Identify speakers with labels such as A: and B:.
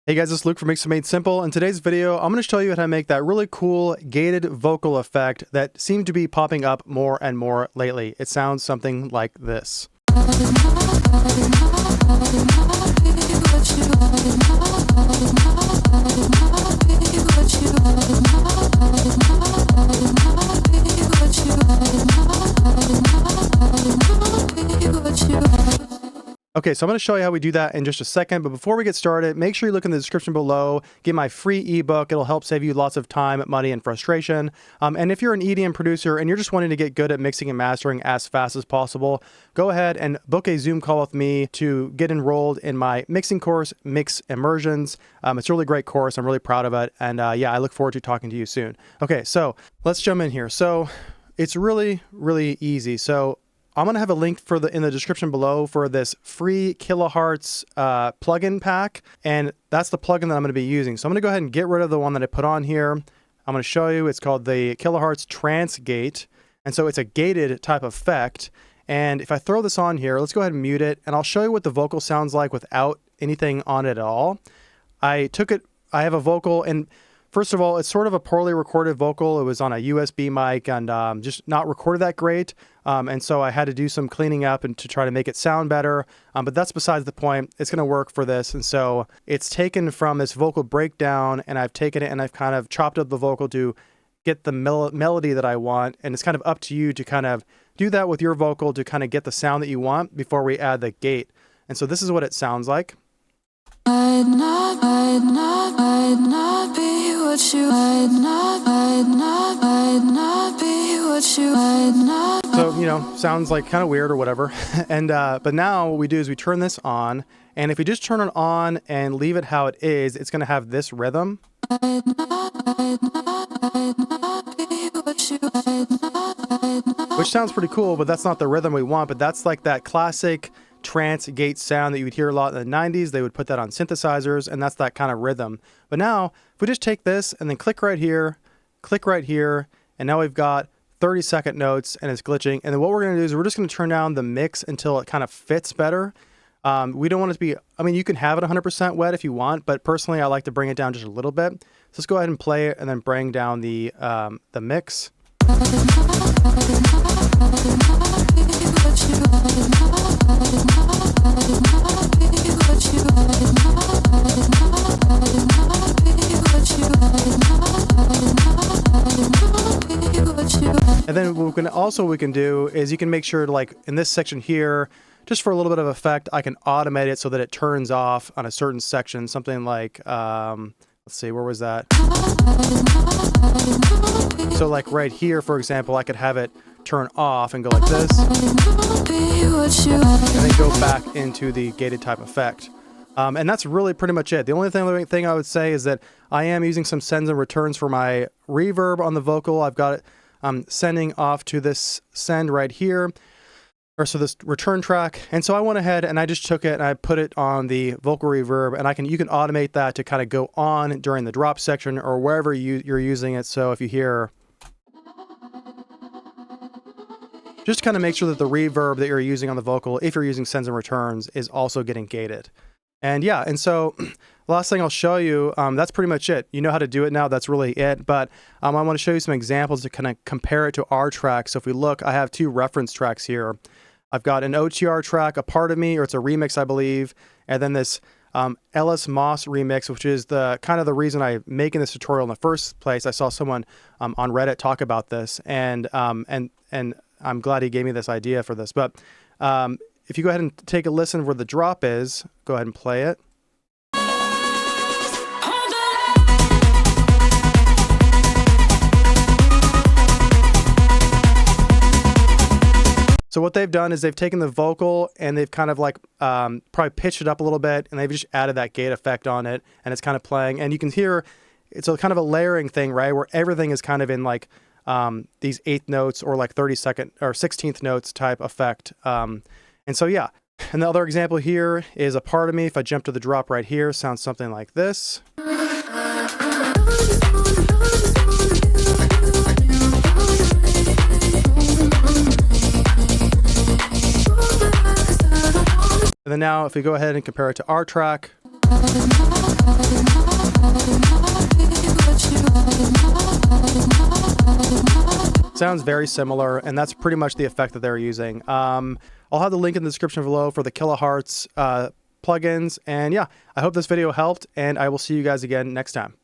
A: Hey guys, it's Luke from Mix Made Simple. In today's video, I'm going to show you how to make that really cool gated vocal effect that seems to be popping up more and more lately. It sounds something like this. Okay, so I'm going to show you how we do that in just a second, but before we get started, make sure you look in the description below, get my free ebook. It'll help save you lots of time, money, and frustration. And if you're an EDM producer and you're just wanting to get good at mixing and mastering as fast as possible, go ahead and book a Zoom call with me to get enrolled in my mixing course, Mix Immersions. It's a really great course. I'm really proud of it. And yeah, I look forward to talking to you soon. Okay, so let's jump in here. So it's really, really easy. So I'm going to have a link in the description below for this free kilohertz plugin pack, and that's the plugin that I'm going to be using. So I'm going to go ahead and get rid of the one that I put on here. I'm going to show you, it's called the kilohertz trance gate, and so it's a gated type effect. And if I throw this on here, let's go ahead and mute it, and I'll show you what the vocal sounds like without anything on it at all. I have a vocal, and first of all, it's sort of a poorly recorded vocal. It was on a USB mic and just not recorded that great. And so I had to do some cleaning up and to try to make it sound better. But that's besides the point. It's going to work for this. And so it's taken from this vocal breakdown, and I've taken it and I've kind of chopped up the vocal to get the melody that I want. And it's kind of up to you to kind of do that with your vocal to kind of get the sound that you want before we add the gate. And so this is what it sounds like. I'd not be what you. So, you know, sounds like kind of weird or whatever. And but now what we do is we turn this on, and if we just turn it on and leave it how it is, it's going to have this rhythm. Which sounds pretty cool, but that's not the rhythm we want. But that's like that classic trance gate sound that you would hear a lot in the 90s. They would put that on synthesizers, and that's that kind of rhythm. But now, if we just take this and then click right here, and now we've got 30-second notes, and it's glitching. And then what we're going to do is we're just going to turn down the mix until it kind of fits better. We don't want it to be, I mean, you can have it 100% wet if you want, but personally, I like to bring it down just a little bit. So let's go ahead and play it and then bring down the mix. And then what we can do is you can make sure to, like in this section here, just for a little bit of effect, I can automate it so that it turns off on a certain section, something like, let's see, where was that? So like right here, for example, I could have it turn off and go like this, and then go back into the gated type effect. And that's really pretty much it. The only thing I would say is that I am using some sends and returns for my reverb on the vocal. I've got it sending off to this send right here, or so this return track. And so I went ahead and I just took it and I put it on the vocal reverb, and you can automate that to kind of go on during the drop section or wherever you're using it. So if you hear, just kind of make sure that the reverb that you're using on the vocal, if you're using sends and returns, is also getting gated. And yeah, and so the last thing I'll show you, that's pretty much it. You know how to do it now, that's really it. But I want to show you some examples to kind of compare it to our track. So if we look, I have two reference tracks here. I've got an OTR track, A Part of Me, or it's a remix, I believe, and then this Ellis Moss remix, which is the kind of the reason I'm making this tutorial in the first place. I saw someone on Reddit talk about this, and I'm glad he gave me this idea for this. But if you go ahead and take a listen where the drop is, go ahead and play it. So what they've done is they've taken the vocal and they've kind of like probably pitched it up a little bit, and they've just added that gate effect on it, and it's kind of playing. And you can hear it's a kind of a layering thing, right? Where everything is kind of in like these 8th notes or like 32nd or 16th notes type effect. And so, yeah. And the other example here is A Part of Me. If I jump to the drop right here, sounds something like this. And then now if we go ahead and compare it to our track, Sounds very similar, and that's pretty much the effect that they're using. I'll have the link in the description below for the kilohertz plugins. And yeah, I hope this video helped, and I will see you guys again next time.